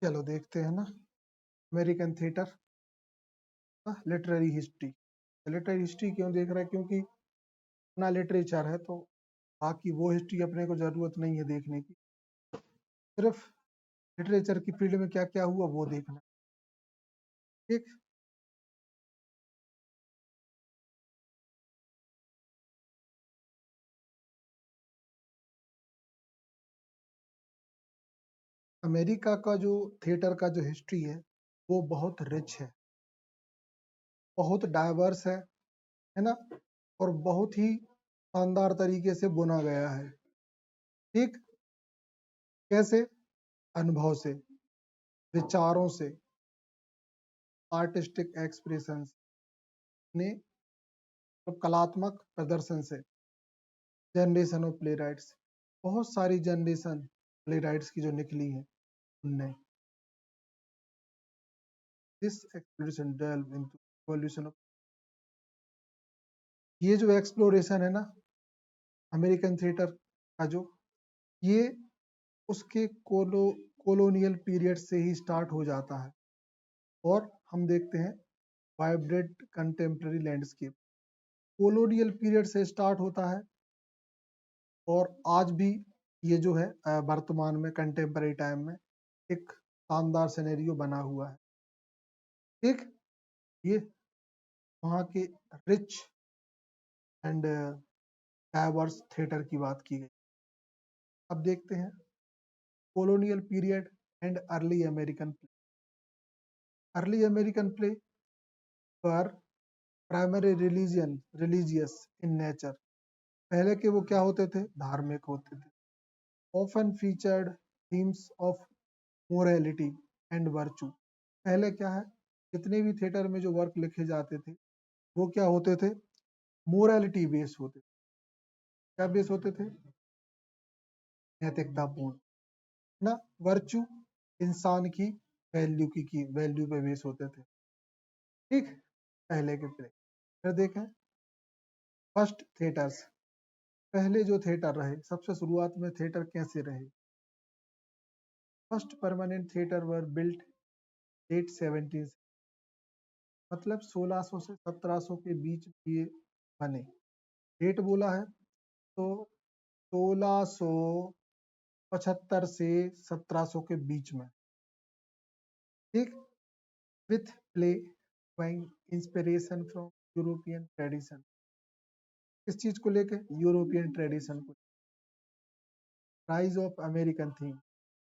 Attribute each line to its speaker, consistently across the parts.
Speaker 1: चलो देखते हैं ना, American theatre literary history. Literary history क्यों देख रहा है? क्योंकि अपना लिटरेचर है, तो बाकी वो हिस्ट्री अपने को जरूरत नहीं है देखने की, सिर्फ लिटरेचर की फील्ड में क्या क्या हुआ वो देखना। ठीक। अमेरिका का जो थिएटर का जो हिस्ट्री वो बहुत रिच है, बहुत डाइवर्स है ना, और बहुत ही शानदार तरीके से बुना गया है। ठीक। कैसे? अनुभव से, विचारों से, आर्टिस्टिक एक्सप्रेशन ने, तो कलात्मक प्रदर्शन से, जनरेशन ऑफ प्ले राइट्स, बहुत सारी जनरेशन प्ले राइट्स की जो निकली है उनने, this exploration delve into evolution of, ये जो एक्सप्लोरेशन है ना अमेरिकन थिएटर का, जो ये उसके कोलोनियल पीरियड से ही स्टार्ट हो जाता है, और हम देखते हैं vibrant contemporary landscape, colonial period से स्टार्ट होता है और आज भी ये जो है वर्तमान में कंटेम्प्रेरी टाइम में एक शानदार सिनेरियो बना हुआ है। ठीक। ये वहाँ के रिच एंड डाइवर्स थिएटर की बात की गई। अब देखते हैं colonial period and early American play. Early American play पर प्राइमरी रिलीजियस इन नेचर, पहले के वो क्या होते थे? धार्मिक होते थे। Often featured themes of morality and virtue, पहले क्या है, जितने भी थिएटर में जो वर्क लिखे जाते थे वो क्या होते थे? मोरालिटी बेस होते थे। क्या बेस होते थे? नैतिकतापूर्ण ना, वर्चू, इंसान की वैल्यू वैल्यू पे बेस होते थे। ठीक। पहले के प्ले। फिर देखें फर्स्ट थिएटर्स, पहले जो थिएटर रहे, सबसे शुरुआत में थिएटर कैसे रहे? First permanent theatre were built late 17, मतलब 1600 से 1700 के बीच ये बने। डेट बोला है तो 1675 से 1700 के बीच में। ठीक। With play inspiration from European tradition, किस चीज को लेके? यूरोपियन ट्रेडिशन को। राइज ऑफ अमेरिकन थीम,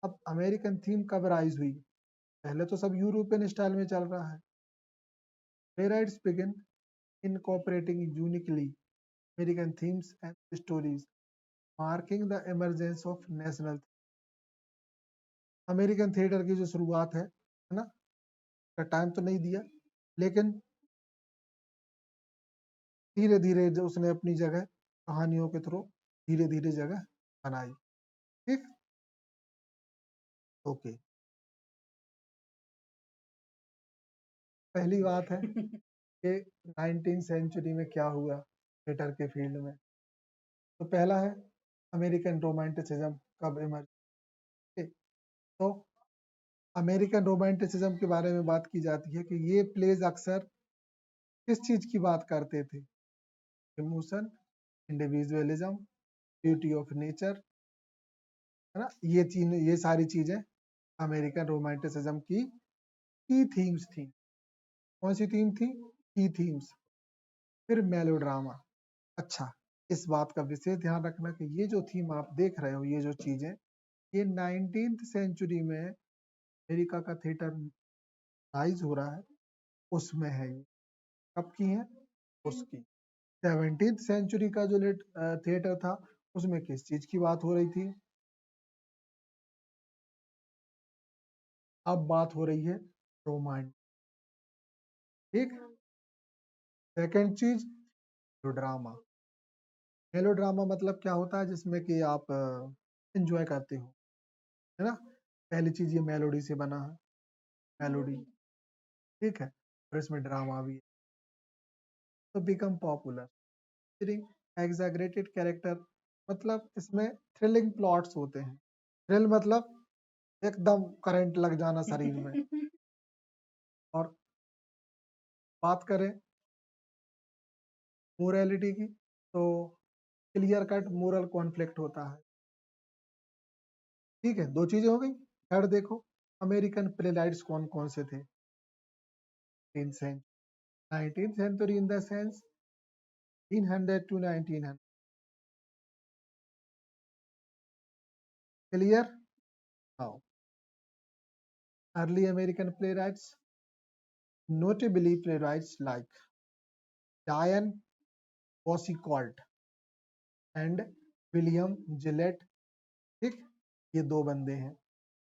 Speaker 1: अब अमेरिकन थीम कब राइज हुई? पहले तो सब यूरोपियन स्टाइल में चल रहा है। प्लेराइट्स begin incorporating uniquely American themes and stories, marking the emergence of national। American theatre की जो शुरुआत है ना, का टाइम तो नहीं दिया, लेकिन धीरे धीरे जो उसने अपनी जगह कहानियों के थ्रू धीरे धीरे जगह बनाई। ठीक। ओके। पहली बात है कि 19th सेंचुरी में क्या हुआ थिएटर के फील्ड में। तो पहला है अमेरिकन रोमांटिसिज्म कब इमर्ज। तो अमेरिकन रोमांटिसिज्म के बारे में बात की जाती है कि ये प्लेज अक्सर किस चीज की बात करते थे? Emotion, individualism, beauty of nature, है ना, ये सारी चीजें अमेरिकन रोमांटिसिज्म की थीम्स थी। कौन सी थीम थी? की थीम्स। फिर मेलोड्रामा। अच्छा, इस बात का विशेष ध्यान रखना कि ये जो थीम आप देख रहे हो, ये जो चीजें, ये 19th सेंचुरी में अमेरिका का थिएटर राइज हो रहा है उसमें है। ये कब की है? उसकी 17th सेंचुरी का जो थिएटर था उसमें किस चीज की बात हो रही थी? अब बात हो रही है रोमांस। ठीक। सेकंड चीज ड्रामा। मेलोड्रामा मतलब क्या होता है? जिसमें कि आप एंजॉय करते हो, है ना। पहली चीज ये मेलोडी से बना है, मेलोडी। ठीक है। और इसमें ड्रामा भी है। तो बिकम पॉपुलर एग्जैगरेटेड कैरेक्टर, मतलब इसमें थ्रिलिंग प्लॉट्स होते हैं। थ्रिल मतलब एकदम करंट लग जाना शरीर में। और बात करें मोरालिटी की, तो क्लियर कट मोरल कॉन्फ्लिक्ट होता है। ठीक है, 2 चीजें हो गई। थर्ड देखो, अमेरिकन प्लेराइट्स कौन कौन से थे? 19th century in the sense 1800 to 1900। Clear? Now, early American playwrights, notably playwrights like Diane Boucicault and William Gillette, ठीक, ये 2 बंदे हैं,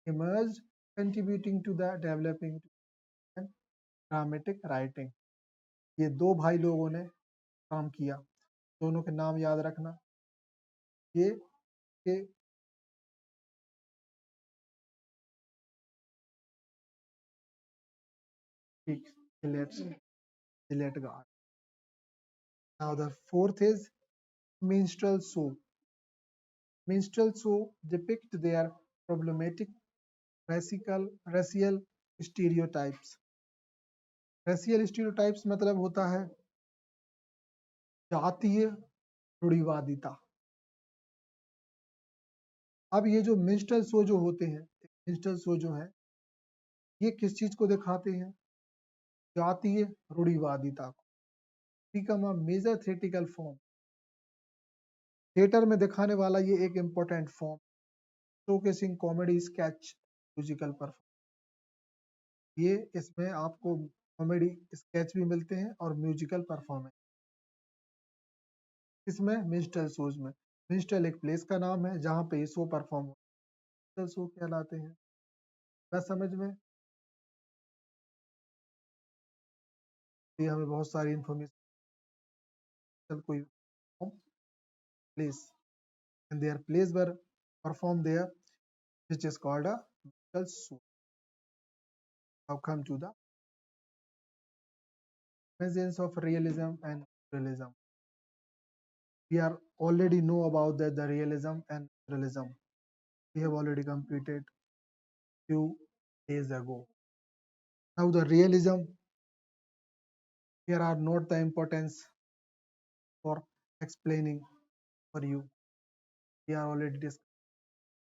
Speaker 1: emerged contributing to the developing and dramatic writing। ये 2 भाई लोगों ने काम किया, दोनों के नाम याद रखना। ये के Gillette Guard। Now the fourth is minstrel show। Minstrel show depict their problematic racial stereotypes। racial stereotypes मतलब होता है जातीय रूढ़िवादिता। अब ये जो minstrel show जो होते हैं, minstrel show जो है, ये किस चीज को दिखाते हैं? जातीय रूढ़िवादिता को। become a major theatrical form। Theatre में दिखाने वाला ये एक important form, showcasing comedy, sketch, musical performance. ये इसमें आपको कॉमेडी स्केच भी मिलते हैं और म्यूजिकल परफॉर्मेंस। इसमें मिनिस्ट्रल शोज में, मिनिस्ट्रल एक प्लेस का नाम है जहाँ पे ये शो परफॉर्म होते हैं, शो कहलाते हैं। बस समझ में, ये हमें बहुत सारी इंफॉर्मेशन, कोई place and their plays were performed there, which is called a musical show। Now come to the presence of realism and realism। We are already know about that the realism and realism we have already completed few days ago। Now the realism, here are not the importance for explaining for you, we are already discussed।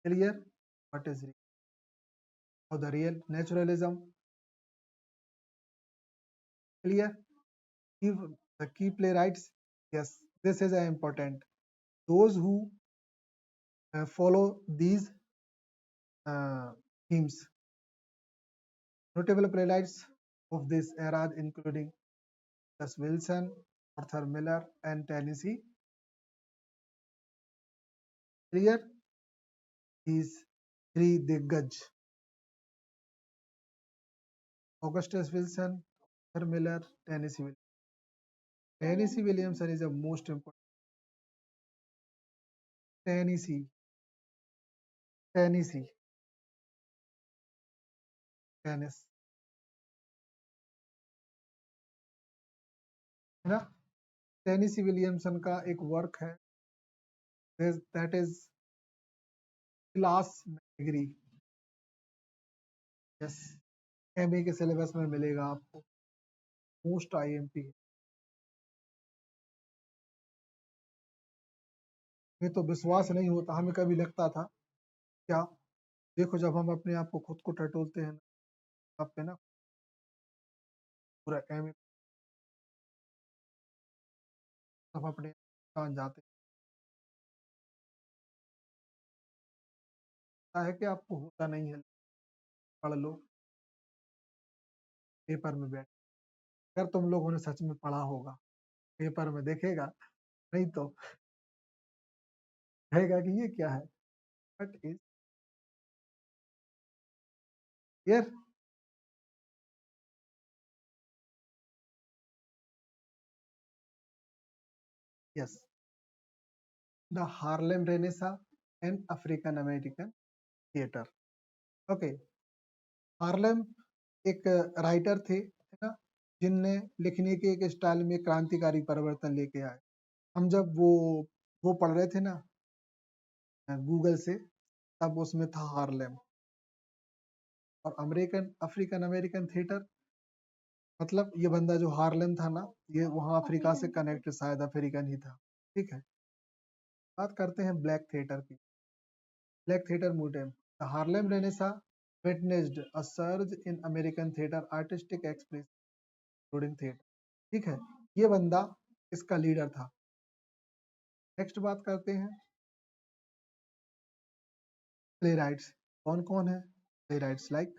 Speaker 1: Clear what is real? Now the real naturalism, clear? If the key playwrights, yes, this is important, those who follow these themes। Notable playwrights of this era including Gus Wilson, Arthur Miller and Tennessee। Clear? These 3 diggaj, Augustus Wilson, Arthur Miller, Tennessee Williamson। Tennessee Williamson is the most important। Tennessee, Tennessee, Tennessee, है ना? Tennessee Williamson का एक work है, that is class degree. Yes, MA के syllabus में मिलेगा आपको, most IMP. ये तो विश्वास नहीं होता, हमें कभी लगता था क्या, देखो जब हम अपने आप को खुद को टटोलते हैं आप पे ना पूरा एमए, सब अपने जान जाते हैं। है कि आपको होता नहीं है, पढ़ लो पेपर में बैठ, अगर तुम लोगों ने सच में पढ़ा होगा पेपर में देखेगा, नहीं तो कहेगा कि ये क्या है। But is clear? Yes, the Harlem Renaissance and African American theatre. Okay, Harlem एक राइटर थे, है ना, जिनने लिखने के एक स्टाइल में क्रांतिकारी परिवर्तन लेके आए। हम जब वो पढ़ रहे थे ना गूगल से, तब उसमें था हार्लेम। और अफ्रीकन अमेरिकन थिएटर मतलब ये बंदा जो हार्लेम था ना, ये वहाँ अफ्रीका से कनेक्टेड शायद अफ्रीकन ही था। ठीक है, बात करते हैं ब्लैक थिएटर की। Black theatre movement, the Harlem Renaissance witnessed a surge in American theater artistic expression including theater। ठीक है, ये बंदा इसका लीडर था। नेक्स्ट बात करते हैं प्ले राइट्स। कौन कौन है प्ले राइट्स? लाइक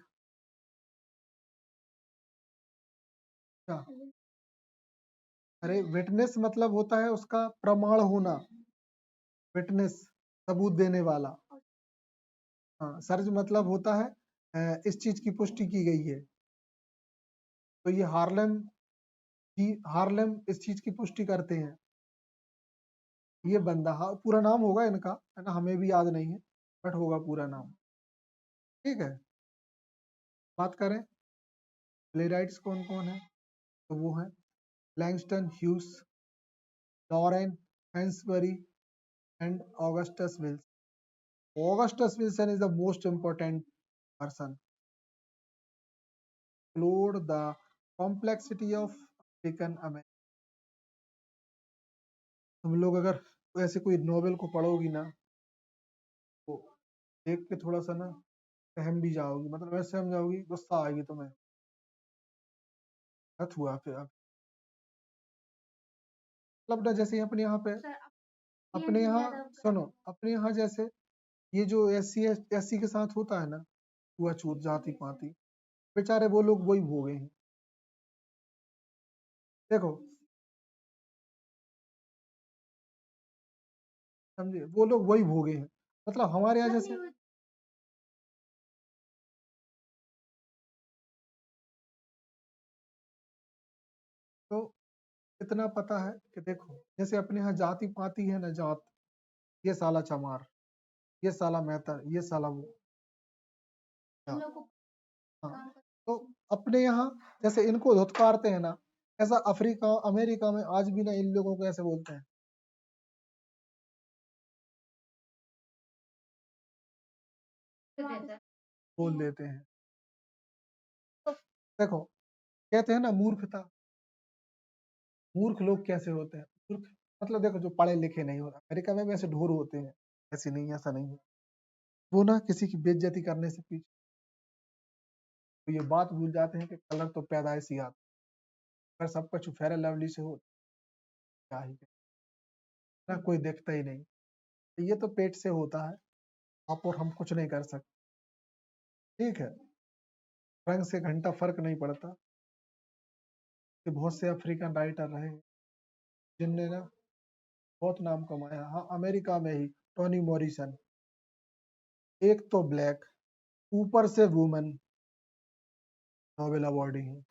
Speaker 1: क्या? अरे विटनेस मतलब होता है उसका प्रमाण होना, विटनेस सबूत देने वाला। हाँ, सर्च मतलब होता है इस चीज की पुष्टि की गई है। तो ये हार्लेम इस चीज की पुष्टि करते हैं। ये बंदा, हाँ पूरा नाम होगा इनका, है ना, हमें भी याद नहीं है, बट होगा पूरा नाम। ठीक है, बात करें प्ले राइट्स कौन कौन है, तो वो है Langston Hughes, Lorraine Hansberry and Augustus Wilson. Augustus Wilson is the most important person. Explored the complexity of African American। तुम लोग अगर ऐसे कोई नोवेल को पढ़ोगी ना, तो देख के थोड़ा सा ना सहम भी जाओगी, मतलब ऐसे सहम जाओगी, गुस्सा आएगी तुम्हें। हद हुआ फिर अब मतलब ना, जैसे अपने यहाँ पे, अपने यहाँ सुनो, अपने यहाँ जैसे ये जो एस सी के साथ होता है ना, छुआछूत जाति पाति, बेचारे वो लोग वही भोगे हैं। देखो, समझे, वो लोग वही भोगे हैं। मतलब हमारे यहाँ जैसे तो इतना पता है कि देखो, जैसे अपने यहाँ जाति पाति है ना, जात, ये साला चमार, ये साला मेहतर, ये साला वो। हाँ, हाँ। तो अपने यहाँ जैसे इनको धुतकारते हैं ना, ऐसा अफ्रीका अमेरिका में आज भी ना इन लोगों को ऐसे बोलते हैं, बोल देते हैं। तो देखो, कहते हैं ना मूर्खता, मूर्ख लोग कैसे होते हैं? मूर्ख मतलब देखो, जो पढ़े लिखे नहीं होता, अमेरिका में भी ऐसे ढोर होते हैं, ऐसे नहीं, ऐसा नहीं है। वो ना किसी की बेइज्जती करने से पीछे, तो ये बात भूल जाते हैं कि कलर तो पैदाइशी आता है। अगर सब कुछ फेयर एंड लवली से हो, क्या ही ना, कोई देखता ही नहीं। ये तो पेट से होता है, आप और हम कुछ नहीं कर सकते। ठीक है, रंग से घंटा फर्क नहीं पड़ता। कि बहुत से अफ्रीकन राइटर रहे जिनने ना बहुत नाम कमाया। हाँ, अमेरिका में ही टोनी मॉरिसन, एक तो ब्लैक, ऊपर से वुमेन, नोबेल अवार्डी है।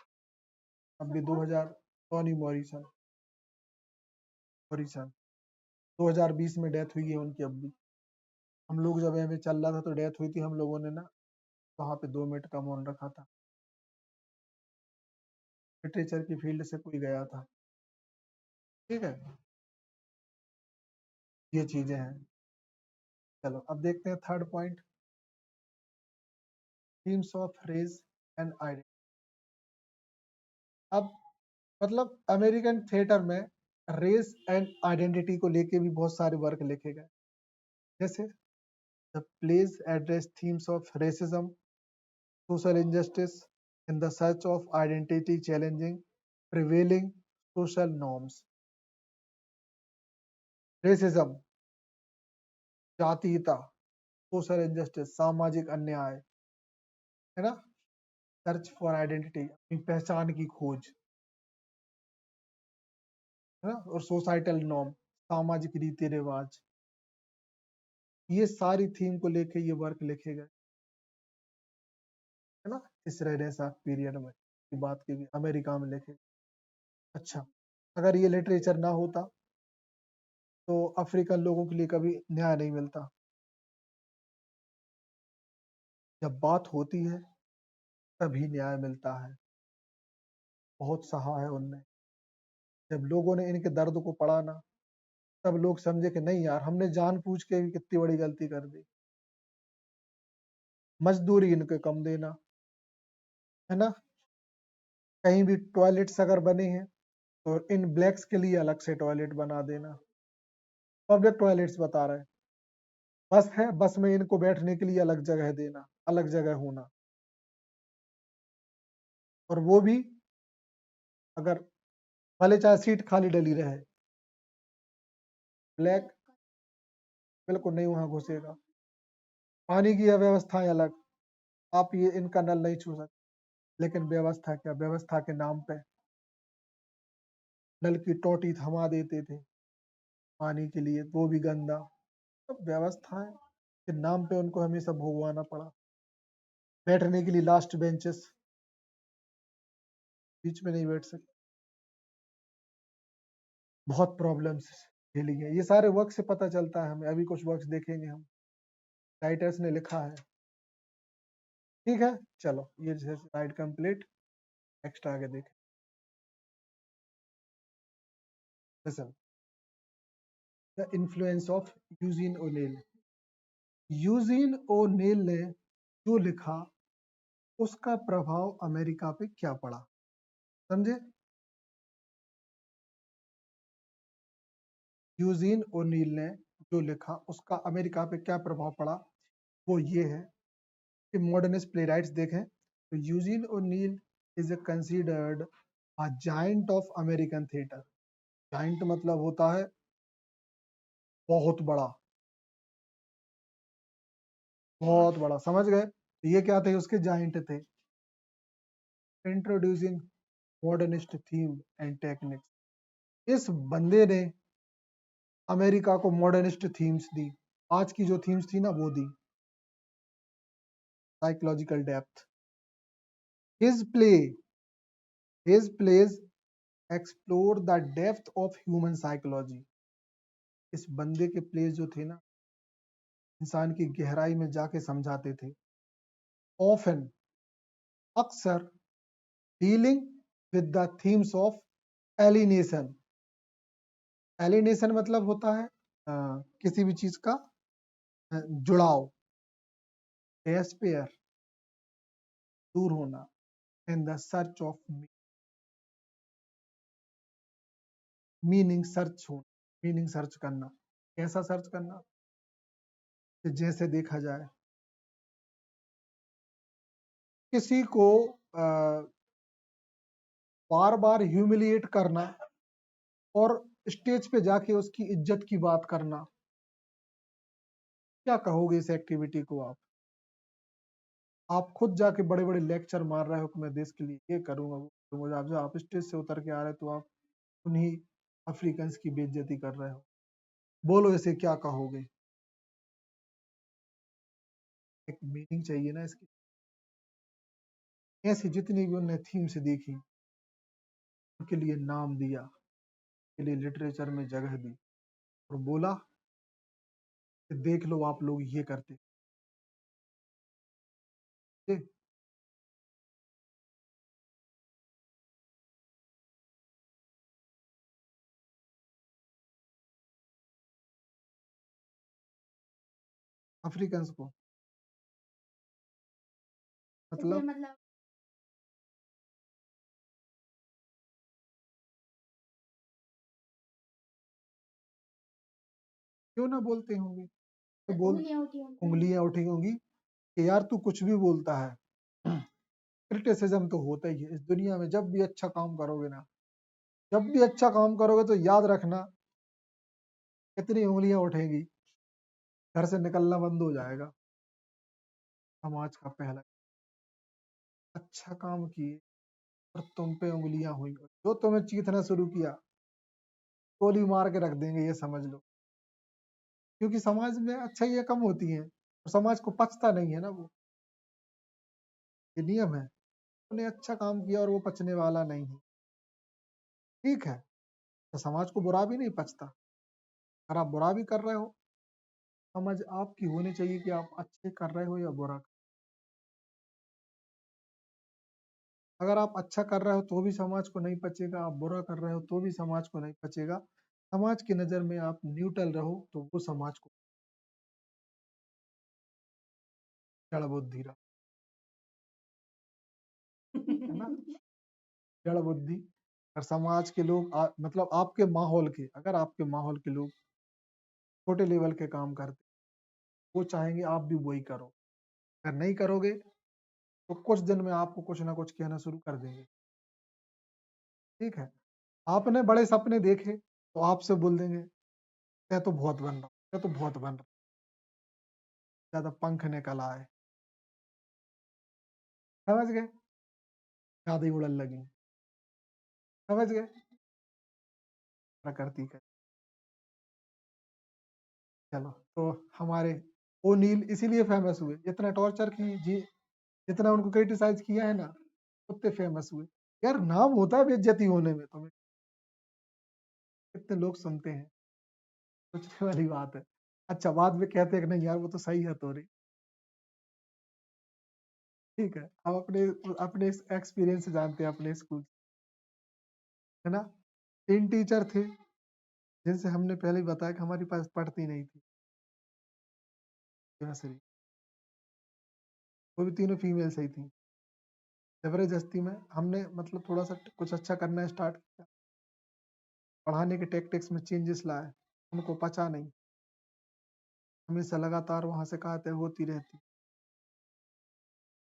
Speaker 1: अभी 2000, टोनी मॉरिसन, मॉरिसन 2020 में डेथ हुई है उनकी। अब भी हम लोग जब हमें चल रहा था तो डेथ हुई थी, हम लोगों ने ना वहां पे 2 मिनट का मौन रखा था। लिटरेचर की फील्ड से कोई गया था। ठीक है, ये चीजें हैं। चलो अब देखते हैं third point, themes of race and identity. अब मतलब अमेरिकन थिएटर में रेस एंड आइडेंटिटी को लेके भी बहुत सारे वर्क लिखे गए। जैसे the plays address themes of racism, social injustice in the search of identity challenging prevailing social norms। Racism, जातीयता, सोशल injustice, सामाजिक अन्याय, है ना, सर्च फॉर आइडेंटिटी, अपनी पहचान की खोज, है ना, और सोसाइटल नॉर्म, सामाजिक रीति रिवाज, ये सारी थीम को लेके ये वर्क लिखे गए, है ना, इस रेनेसां पीरियड में की बात की गई, अमेरिका में लिखे। अच्छा, अगर ये लिटरेचर ना होता तो अफ्रीकन लोगों के लिए कभी न्याय नहीं मिलता। जब बात होती है तभी न्याय मिलता है। बहुत सहा है उनने। जब लोगों ने इनके दर्द को पढ़ा ना, तब लोग समझे कि नहीं यार, हमने जानबूझ के भी कितनी बड़ी गलती कर दी। मजदूरी इनके कम देना, है ना। कहीं भी टॉयलेट्स अगर बने हैं तो इन ब्लैक्स के लिए अलग से टॉयलेट बना देना। पब्लिक टॉयलेट्स बता रहे हैं। बस है, बस में इनको बैठने के लिए अलग जगह देना, अलग जगह होना। और वो भी अगर भले चाहे सीट खाली डली रहे, ब्लैक बिल्कुल नहीं वहां घुसेगा। पानी की व्यवस्थाएं अलग, आप ये इनका नल नहीं छू सकते। लेकिन व्यवस्था क्या, व्यवस्था के नाम पे नल की टोटी थमा देते थे पानी के लिए, वो भी गंदा। अब व्यवस्थाएं के नाम पे उनको हमेशा भोगवाना पड़ा। बैठने के लिए लास्ट बेंचेस, बीच में नहीं बैठ सकते। बहुत प्रॉब्लम्स झेली है। ये सारे वर्क से पता चलता है हमें। अभी कुछ वर्क्स देखेंगे हम, राइटर्स ने लिखा है। ठीक है, चलो ये स्लाइड कंप्लीट। नेक्स्ट आगे देखें। Listen, the influence of Eugene O'Neill. Eugene O'Neill ने जो लिखा उसका प्रभाव अमेरिका पे क्या पड़ा, समझे। यूजीन ओनील ने जो लिखा उसका अमेरिका पे क्या प्रभाव पड़ा, वो ये है कि मॉडर्निस्ट प्लेराइट्स देखें तो Eugene O'Neill is considered a giant of American theatre. Giant मतलब होता है बहुत बड़ा, बहुत बड़ा, समझ गए। तो ये क्या थे, उसके जायंट थे। Introducing modernist theme and techniques. इस बंदे ने अमेरिका को मॉडर्निस्ट थीम्स दी। आज की जो थीम्स थी ना वो दी। Psychological depth, his play, his plays explore the depth of human psychology. इस बंदे के प्लेज जो थे ना, इंसान की गहराई में जाके समझाते थे। ऑफन, अक्सर dealing with the themes of alienation. Alienation मतलब होता है किसी भी चीज का जुड़ाव, डेस्पेयर, दूर होना, in the search of meaning, search हो, मीनिंग सर्च करना। कैसा सर्च करना, कि जैसे देखा जाए किसी को बार बार ह्यूमिलिएट करना और स्टेज पे जाके उसकी इज्जत की बात करना। क्या कहोगे इस एक्टिविटी को आप खुद जाके बड़े बड़े लेक्चर मार रहे हो कि मैं देश के लिए ये करूंगा वो करूंगा, आप जब आप स्टेज से उतर के आ रहे हो तो आप उन्हीं अफ्रीकन की बेइज्जती कर रहे हो। बोलो इसे क्या कहोगे। एक मीनिंग चाहिए ना इसकी। ऐसी जितनी भी उन्होंने थीम्स देखी, उनके लिए नाम दिया, के लिए लिटरेचर में जगह दी और बोला कि देख लो आप लोग ये करते थे। अफ्रीकन को मतलब क्यों ना बोलते होंगे, तो बोल उंगलियां उठी होंगी कि यार तू कुछ भी बोलता है। क्रिटिसिज्म तो होता ही है इस दुनिया में। जब भी अच्छा काम करोगे ना, जब भी अच्छा काम करोगे तो याद रखना कितनी उंगलियां उठेंगी, घर से निकलना बंद हो जाएगा। समाज का पहला अच्छा काम किए और तुम पे उंगलियां हुई, जो तुम्हें चीथना शुरू किया गोली मार के रख देंगे, ये समझ लो। क्योंकि समाज में अच्छाइयाँ कम होती हैं और समाज को पचता नहीं है ना वो, ये नियम है। उन्हें अच्छा काम किया और वो पचने वाला नहीं है, ठीक है, तो समाज को बुरा भी नहीं पचता। अगर आप बुरा भी कर रहे हो, समझ आपकी होनी चाहिए कि आप अच्छे कर रहे हो या बुरा। अगर आप अच्छा कर रहे हो तो भी समाज को नहीं पचेगा, आप बुरा कर रहे हो तो भी समाज को नहीं पचेगा। समाज की नजर में आप न्यूट्रल रहो तो वो समाज को जड़ बुद्धि रहा। ना, जड़ बुद्धि। और समाज के लोग मतलब आपके माहौल के, अगर आपके माहौल के लोग छोटे लेवल के काम करते, वो चाहेंगे आप भी वही करो। अगर नहीं करोगे तो कुछ दिन में आपको कुछ ना कुछ कहना शुरू कर देंगे। ठीक है, आपने बड़े सपने देखे तो आपसे बोल देंगे मैं तो बहुत बन रहा, मैं तो बहुत बन रहा, ज्यादा पंख निकल आए, समझ गए, ज्यादा ही उड़न लगी, समझ गए, प्रकृति का। चलो, तो हमारे ओनील इसीलिए फेमस हुए, जितना टॉर्चर की जी, जितना उनको क्रिटिसाइज किया है ना, उतने फेमस हुए। यार नाम होता है बेइज्जती होने में, तुम्हें कितने लोग सुनते हैं, सोचने वाली बात है। अच्छा, बाद में कहते हैं कि नहीं यार वो तो सही है तो रही। ठीक है, हम अपने अपने एक्सपीरियंस से जानते हैं अपने स्कूल, है ना। 3 टीचर थे जिनसे हमने पहले ही बताया कि हमारी पास पढ़ती नहीं थी केमिस्ट्री, वो भी तीनों फीमेल्स ही थी। जबरदस्ती में हमने मतलब थोड़ा सा कुछ अच्छा करना स्टार्ट किया, पढ़ाने के टेक्टिक्स में चेंजेस लाए, उनको पचा नहीं, हमेशा लगातार वहां से कहते होती रहती,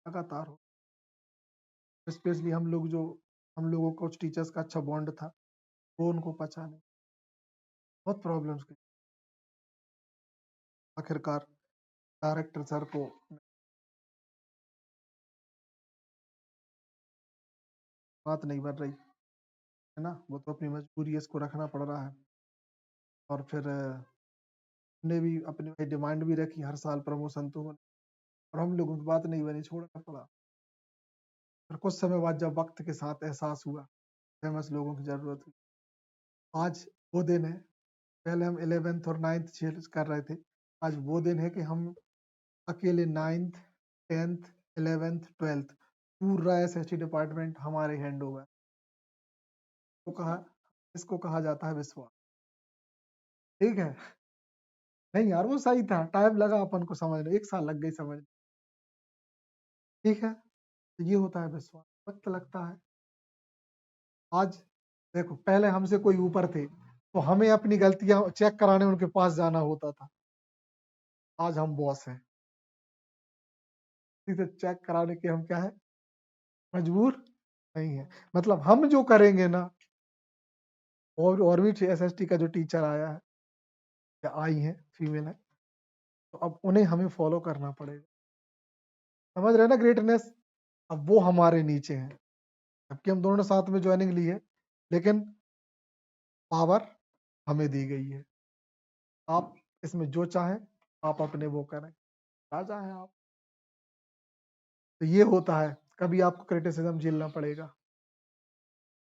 Speaker 1: लगातार हो। स्पेशली हम लोगों को कुछ टीचर्स का अच्छा बॉन्ड था, वो उनको पचा नहीं, बहुत प्रॉब्लम्स की। आखिरकार डायरेक्टर सर को बात नहीं बन रही, है ना, वो तो अपनी मजबूरी है, इसको रखना पड़ रहा है। और फिर ने भी अपनी डिमांड भी रखी हर साल प्रमोशन तो होने, और हम लोगों की बात नहीं बनी, छोड़ना पड़ा। और कुछ समय बाद जब वक्त के साथ एहसास हुआ फेमस लोगों की जरूरत हुई, आज वो दिन है। पहले हम 11th और 9th चेज कर रहे थे, आज वो दिन है कि हम अकेले 9th 10th 11th 12th पूरा एसएसटी डिपार्टमेंट हमारे हैंड ओवर। तो कहा, इसको कहा जाता है विश्वास। ठीक है, नहीं यार वो सही था, टाइम लगा अपन को समझने, 1 साल लग गई समझ। ठीक है, तो ये होता है विश्वास, वक्त लगता है। आज देखो, पहले हमसे कोई ऊपर थे तो हमें अपनी गलतियां चेक कराने उनके पास जाना होता था, आज हम बॉस हैं, इसे चेक कराने के हम क्या है, मजबूर नहीं है। मतलब हम जो करेंगे ना, और भी एसएसटी का जो टीचर आया है या आई है, फीमेल है, तो अब उन्हें हमें फॉलो करना पड़ेगा, समझ रहे हैं ना ग्रेटनेस। अब वो हमारे नीचे हैं, जबकि हम दोनों ने साथ में ज्वाइनिंग ली है, लेकिन पावर हमें दी गई है। आप इसमें जो चाहें आप अपने वो करें, राजा हैं आप। तो ये होता है, कभी आपको क्रिटिसिज्म झेलना पड़ेगा,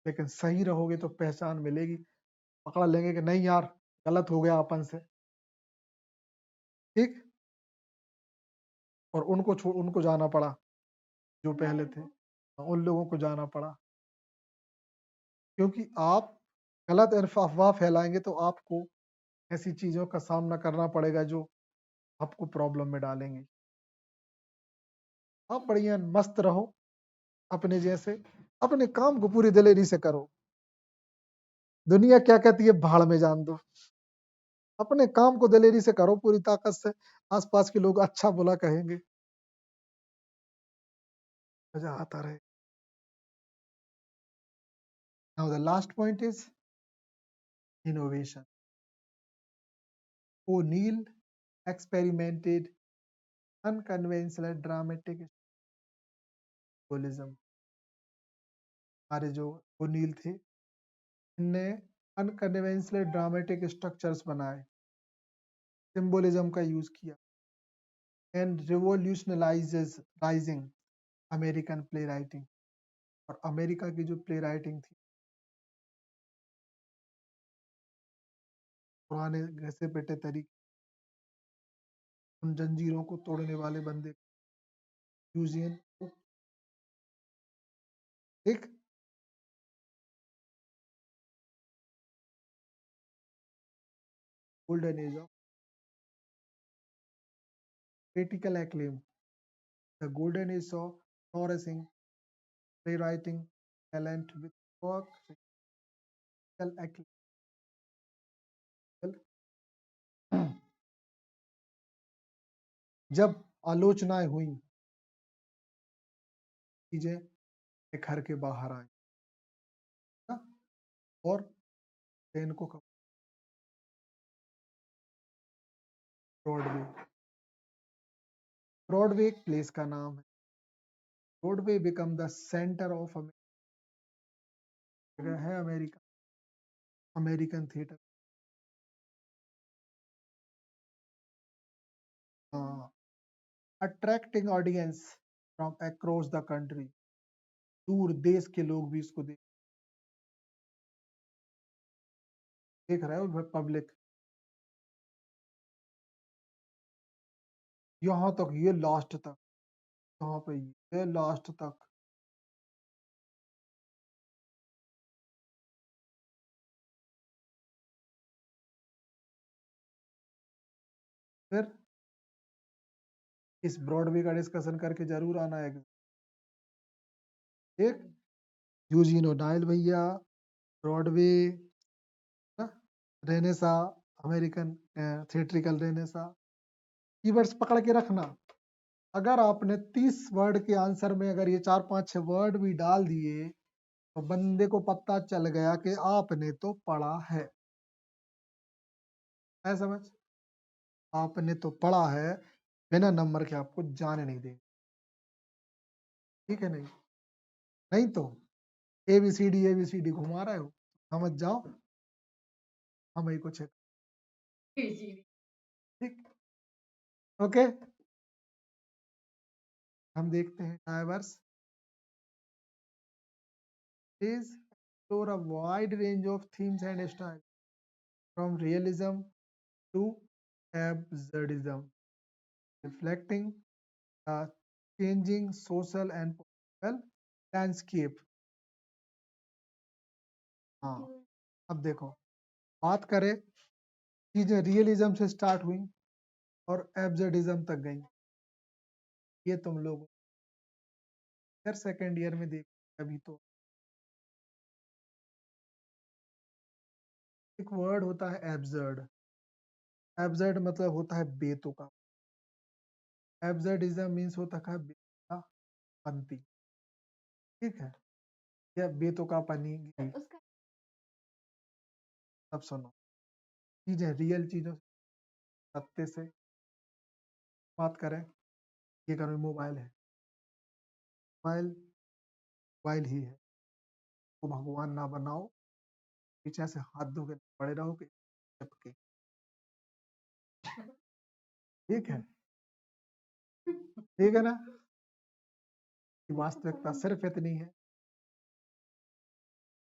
Speaker 1: लेकिन सही रहोगे तो पहचान मिलेगी, पकड़ लेंगे कि नहीं यार गलत हो गया अपन से। ठीक, और उनको जाना पड़ा जो पहले थे, उन लोगों को जाना पड़ा, क्योंकि आप गलत अफवाह फैलाएंगे तो आपको ऐसी चीजों का सामना करना पड़ेगा जो आपको प्रॉब्लम में डालेंगे। आप बढ़िया मस्त रहो अपने जैसे, अपने काम को पूरी दिलेरी से करो, दुनिया क्या कहती है भाड़ में जान दो, अपने काम को दिलेरी से करो पूरी ताकत से, आसपास के लोग अच्छा बुरा कहेंगे, मजा आता रहे। Now the last point is innovation. O'Neill experimented unconventional dramatic symbolism. हमारे जो ओनील थे, इनने अनकन्वेंशनल ड्रामेटिक स्ट्रक्चर्स बनाए, सिंबोलिज्म का यूज किया, and revolutionizes rising American play writing. और अमेरिका की जो प्ले राइटिंग थी, पुराने घसे पेटे तरीके, उन जंजीरों को तोड़ने वाले बंदे यूजियन, एक golden age of critical acclaim, the golden age of flourishing playwriting talent with work जब आलोचनाएं हुई चीजें घर के बाहर आई ना, और इनको ब्रॉडवे ब्रॉडवे एक प्लेस का नाम है। Broadway become the centre of है America American theatre. Attracting audience from across the country, दूर देश के लोग भी इसको देख रहे हो पब्लिक। यहाँ तक ये लास्ट तक, यहाँ पे ये लास्ट तक। फिर इस ब्रॉडवे का डिस्कशन करके जरूर आना है। एक यूजीन ओनाइल भैया, Broadway, Renaissance, American theatrical Renaissance, keywords पकड़ के रखना। अगर आपने 30 वर्ड के आंसर में अगर ये 4-5-6 वर्ड भी डाल दिए तो बंदे को पता चल गया कि आपने तो पढ़ा है समझ। आपने तो पढ़ा है, बिना नंबर के आपको जाने नहीं देंगे, ठीक है। नहीं नहीं तो एबीसीडी घुमा रहे हो, समझ जाओ हम ही कुछ है, ठीक। ओके, हम देखते हैं diverse is explore a wide range of themes and styles from realism to absurdism, reflecting the changing social and political landscape। हाँ, अब देखो, बात करें चीजें रियलिज्म से स्टार्ट हुई और एब्सर्डिज्म तक गई, ये तुम लोग फिर सेकेंड ईयर में देख। अभी तो एक वर्ड होता है एब्सर्ड। एब्सर्ड मतलब होता है बेतुका। एब्सर्डिज्म मीन्स होता है बेतुकापंती, ठीक है, या बेतुकापनी। अब सुनो, चीजें रियल चीजों सत्य से बात करें। ये करो, मोबाइल है, मोबाइल मोबाइल ही है, तो भगवान ना बनाओ, पीछे से हाथ धो के पड़े रहो कि चिपके, ठीक है, ठीक है ना। वास्तविकता सिर्फ इतनी है,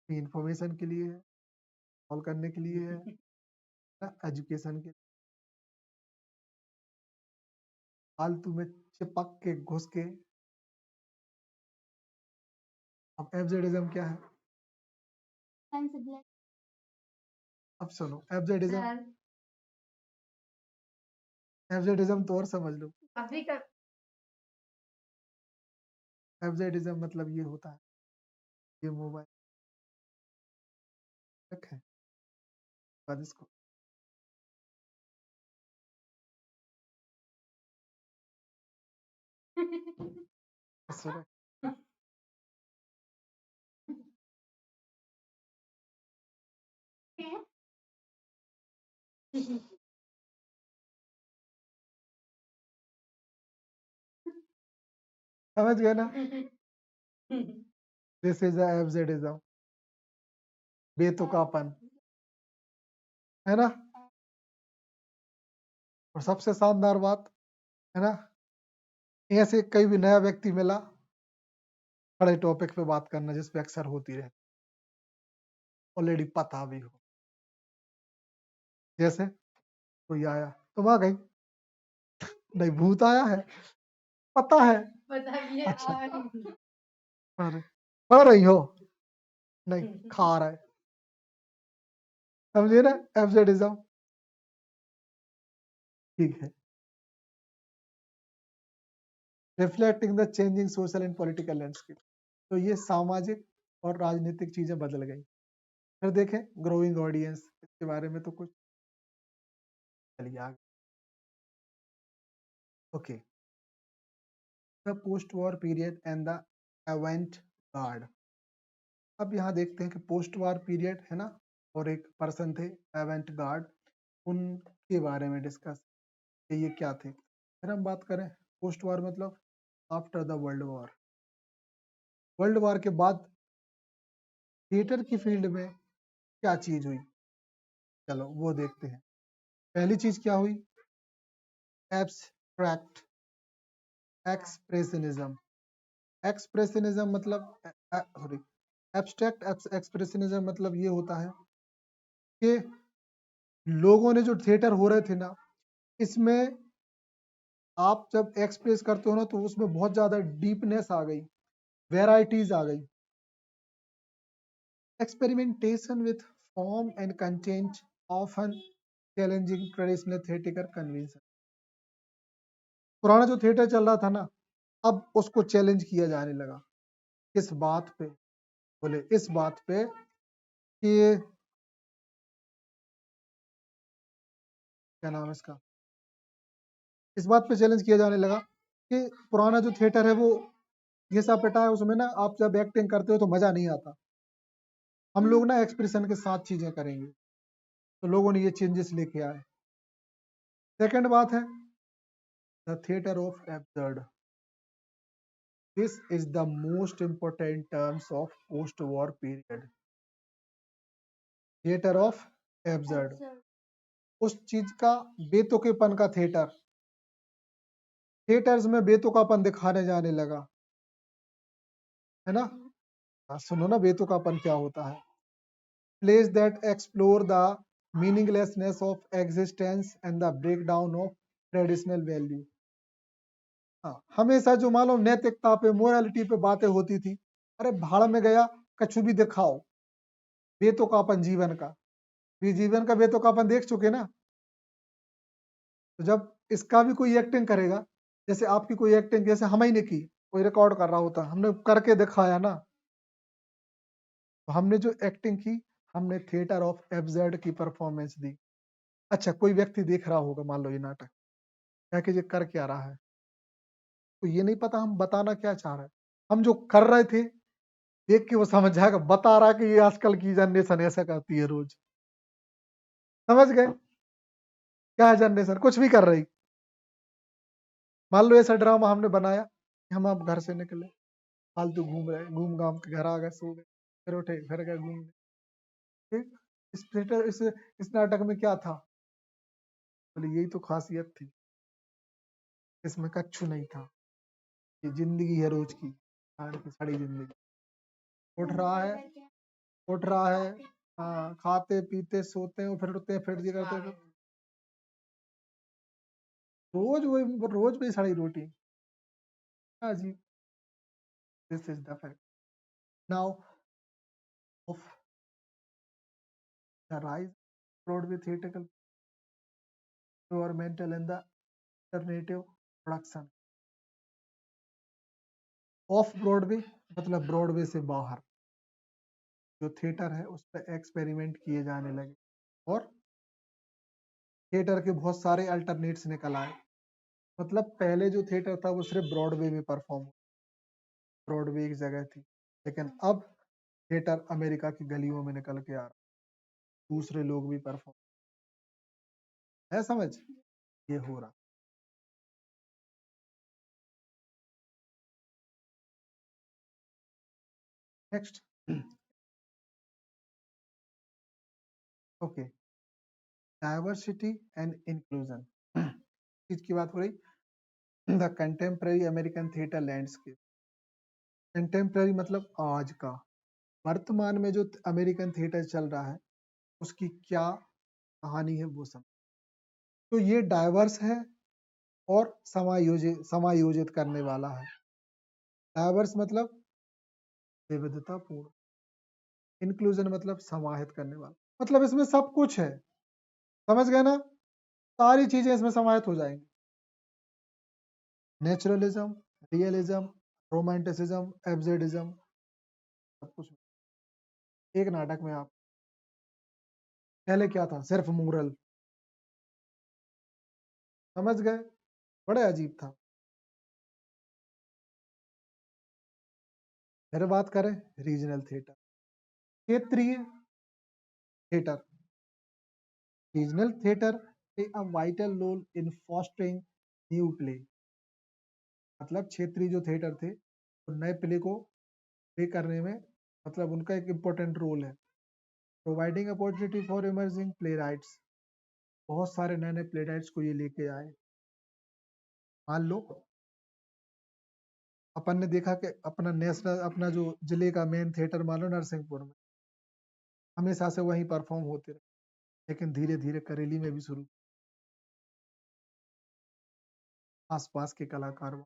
Speaker 1: इंफॉर्मेशन के लिए है, कॉल करने के लिए है, एजुकेशन के, फालतू में चिपक के घुस के। अब एब्सर्डिज्म क्या है? अब सुनो, एब्सर्डिज्म तो और समझ लो। एब्सर्डिज्म मतलब ये होता है, ये मोबाइल रखे बाद इसको सुनो, समझ गए ना। दिस इज एब्सर्डिज्म, बेतुकापन, है ना। और सबसे शानदार बात है ना, ऐसे कई भी नया व्यक्ति मिला, बड़े टॉपिक पे बात करना जिस पे अक्सर होती रहे, ऑलरेडी पता भी हो। जैसे कोई आया, तुम आ गई, नहीं भूत आया है, पता है, अच्छा, अरे पढ़ रही हो, नहीं खा रहा है, समझिए ना एब्सर्डिज्म, ठीक है। Reflecting the changing social and political landscape, तो ये सामाजिक और राजनीतिक चीजें बदल गई। फिर देखें ग्रोइंग ऑडियंस, इसके बारे में तो कुछ, चलिए आगे। Okay, the post war period and the avant garde. अब यहाँ देखते हैं कि पोस्ट वॉर पीरियड है ना, और एक पर्सन थे एवेंट गार्ड, उनके बारे में डिस्कस, ये क्या थे। फिर हम बात करें पोस्ट वॉर मतलब after the world war, world war के बाद थिएटर की फील्ड में क्या चीज हुई, चलो वो देखते हैं। पहली चीज क्या हुई, एब्स्ट्रैक्ट एक्सप्रेशनिज्म। एक्सप्रेशनिज्म मतलब सॉरी, एब्स्ट्रैक्ट एक्सप्रेशनिज्म मतलब ये होता है कि लोगों ने जो थिएटर हो रहे थे ना, इसमें आप जब एक्सप्रेस करते हो ना, तो उसमें बहुत ज्यादा डीपनेस आ गई, वेराइटीज आ गई। Experimentation with form and content often challenging traditional theatre convention. पुराना जो थिएटर चल रहा था ना, अब उसको चैलेंज किया जाने लगा। किस बात पे, बोले इस बात पे कि क्या नाम है इसका, इस बात पे चैलेंज किया जाने लगा कि पुराना जो थिएटर है वो घिसा पिटा है, उसमें ना आप जब एक्टिंग करते हो तो मजा नहीं आता, हम लोग ना एक्सप्रेशन के साथ चीजें करेंगे। तो लोगों ने ये चेंजेस लेके आए। सेकंड बात है the theatre of absurd. This is the most important terms of post war period. Theatre of absurd, उस चीज का बेतुकेपन का थिएटर, थिएटर्स में बेतुकापन दिखाने जाने लगा, है ना। सुनो ना बेतुकापन क्या होता है, place that explore the meaninglessness of existence and the breakdown of traditional value. हाँ, हमेशा जो मान लो नैतिकता पे मोरालिटी पे बातें होती थी, अरे भाड़ में गया, कछु भी दिखाओ, बेतुकापन जीवन का, भी जीवन का बेतुकापन देख चुके ना। तो जब इसका भी कोई एक्टिंग करेगा, जैसे आपकी कोई एक्टिंग जैसे हम ही ने की, कोई रिकॉर्ड कर रहा होता, हमने करके दिखाया ना, तो हमने जो एक्टिंग की, हमने थिएटर ऑफ एब्सर्ड की परफॉर्मेंस दी। अच्छा, कोई व्यक्ति देख रहा होगा मान लो ये नाटक, क्या कि ये कर क्या रहा है, तो ये नहीं पता हम बताना क्या चाह रहे हैं। हम जो कर रहे थे देख के वो समझ जाएगा, बता रहा कि ये आजकल की जनरेशन ऐसा करती है रोज। समझ गए क्या है जनरेशन, कुछ भी कर रही। मान लो ऐसा ड्रामा हमने बनाया कि हम अब घर से निकले, फालतू घूम रहे, घूम घाम के घर आ गए, सो गए, फिर उठे फिर गए घूमने। ठीक, इस थिएटर इस नाटक में क्या था, बोले यही तो खासियत थी, इसमें कच्छु नहीं था, ये जिंदगी है रोज की, साड़ी की साड़ी जिंदगी। उठ रहा है, उठ रहा है, हाँ, खाते पीते सोते हैं, फिर उठते हैं, फिर ये करते हैं, रोज वही, रोज वही साड़ी रोटी। हाँ जी, this is the fact. Now of the rise Broadway theatre governmental and the alternative production. Off Broadway मतलब ब्रॉडवे से बाहर जो थिएटर है उस पर एक्सपेरिमेंट किए जाने लगे, और थिएटर के बहुत सारे अल्टरनेट्स निकल आए। मतलब पहले जो थिएटर था वो सिर्फ ब्रॉडवे में परफॉर्म, ब्रॉडवे एक जगह थी, लेकिन अब थिएटर अमेरिका की गलियों में निकल के आ रहा, दूसरे लोग भी परफॉर्म है, समझ, ये हो रहा। Next, okay, diversity and inclusion. चीज की बात हो रही, the contemporary American theatre landscape. Contemporary मतलब आज का, वर्तमान में जो अमेरिकन थिएटर चल रहा है उसकी क्या कहानी है वो सब। तो ये डाइवर्स है और समायोजित करने वाला है। डाइवर्स मतलब विविधतापूर्ण, इंक्लूजन मतलब समाहित करने वाला, मतलब इसमें सब कुछ है, समझ गए ना, सारी चीजें इसमें समाहित हो जाएंगी। नेचुरलिज्म, रियलिज्म, रोमांटिसिज्म, एब्सर्डिज्म, सब कुछ एक नाटक में। आप पहले क्या था, सिर्फ मूरल, समझ गए, बड़े अजीब था। फिर बात करें रीजनल थिएटर, क्षेत्रीय theatre. Regional theatre play a vital role in fostering new play. मतलब क्षेत्रीय जो थिएटर थे तो नए प्ले को प्ले करने में मतलब उनका एक इम्पोर्टेंट रोल है। Providing opportunity for emerging play rights, बहुत सारे नए नए प्ले राइट्स को ये लेके आए। मान लो अपन ने देखा कि अपना नेशनल, अपना जो जिले का मेन थिएटर मान लो नरसिंहपुर में, हमेशा से वहीं परफॉर्म होते रहे, लेकिन धीरे धीरे करेली में भी शुरू, आसपास के कलाकार,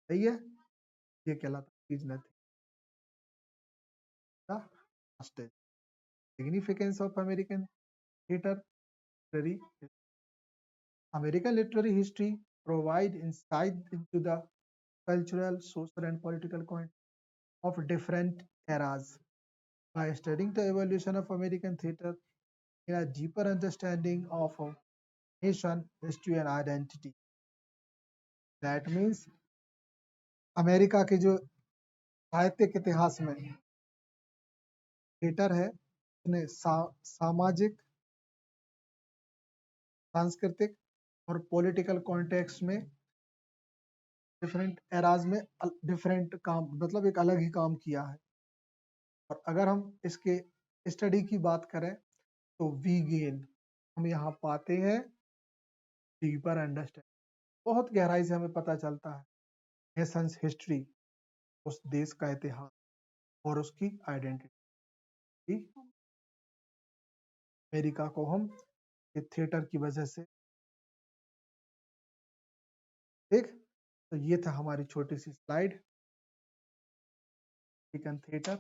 Speaker 1: सही है, ये कहलाता regional theatre. Significance of American theatre literary. American literary history provide insight into the cultural, social, and political context of different eras. By studying the evolution of American theater, in a deeper understanding of a nation, history, and identity. That means America के जो साहित्यिक इतिहास में theatre है, उसने सामाजिक, सांस्कृतिक और पॉलिटिकल कॉन्टेक्स्ट में डिफरेंट एराज में डिफरेंट काम, मतलब एक अलग ही काम किया है। और अगर हम इसके स्टडी की बात करें तो वी गेन, हम यहाँ पाते हैं डीपर अंडरस्टैंड, बहुत गहराई से हमें पता चलता है नेशंस हिस्ट्री, उस देश का इतिहास और उसकी आइडेंटिटी। अमेरिका को हम थिएटर की वजह से, ठीक। तो ये था हमारी छोटी सी स्लाइड अमेरिकन थिएटर।